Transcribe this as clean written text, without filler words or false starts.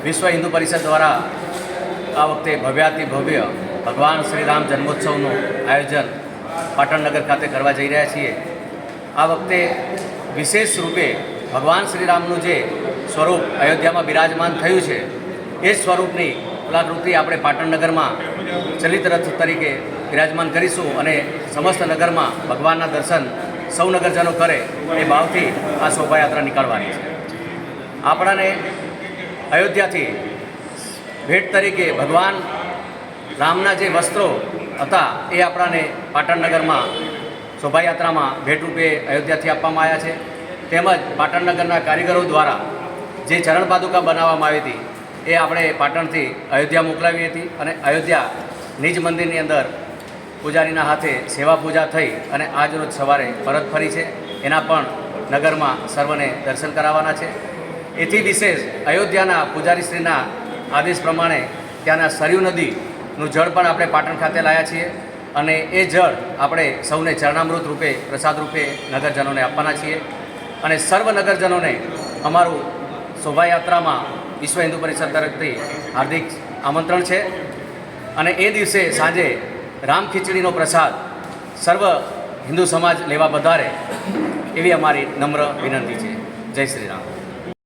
વિશ્વ હિન્દુ પરિષદ દ્વારા આ વખતે ભવ્યાતિ ભવ્ય ભગવાન શ્રી રામ જન્મોત્સવનું આયોજન પાટણનગર ખાતે કરવા જઈ રહ્યા છીએ। આ વખતે વિશેષ રૂપે ભગવાન શ્રી રામનું જે સ્વરૂપ અયોધ્યામાં બિરાજમાન થયું છે એ જ સ્વરૂપની કલાકૃતિ આપણે પાટણનગરમાં ચલિત રથ તરીકે બિરાજમાન કરીશું અને સમસ્ત નગરમાં ભગવાનના દર્શન સૌ નગરજનો કરે એ ભાવથી આ શોભાયાત્રા નીકળવાની છે। આપણાને અયોધ્યાથી ભેટ તરીકે ભગવાન રામના જે વસ્ત્રો હતા એ આપણાને પાટણનગરમાં શોભાયાત્રામાં ભેટરૂપે અયોધ્યાથી આપવામાં આવ્યા છે। તેમજ પાટણનગરના કારીગરો દ્વારા જે ચરણ પાદુકા બનાવવામાં આવી હતી એ આપણે પાટણથી અયોધ્યા મોકલાવી હતી અને અયોધ્યા નિજ મંદિરની અંદર પૂજારીના હાથે સેવા પૂજા થઈ અને આજરોજ સવારે પરત ફરી છે। એના પણ નગરમાં સર્વને દર્શન કરાવવાના છે। એથી વિશેષ અયોધ્યાના પૂજારીશ્રીના આદેશ પ્રમાણે ત્યાંના સરયુ નદીનું જળ પણ આપણે પાટણ ખાતે લાવ્યા છીએ અને એ જળ આપણે સૌને ચરણામૃત રૂપે પ્રસાદ રૂપે નગરજનોને આપવાના છીએ અને સર્વ નગરજનોને અમારું શોભાયાત્રામાં વિશ્વ હિન્દુ પરિષદ તરફથી હાર્દિક આમંત્રણ છે અને એ દિવસે સાંજે રામ ખીચડીનો પ્રસાદ સર્વ હિન્દુ સમાજ લેવા વધારે એવી અમારી નમ્ર વિનંતી છે। જય શ્રી રામ।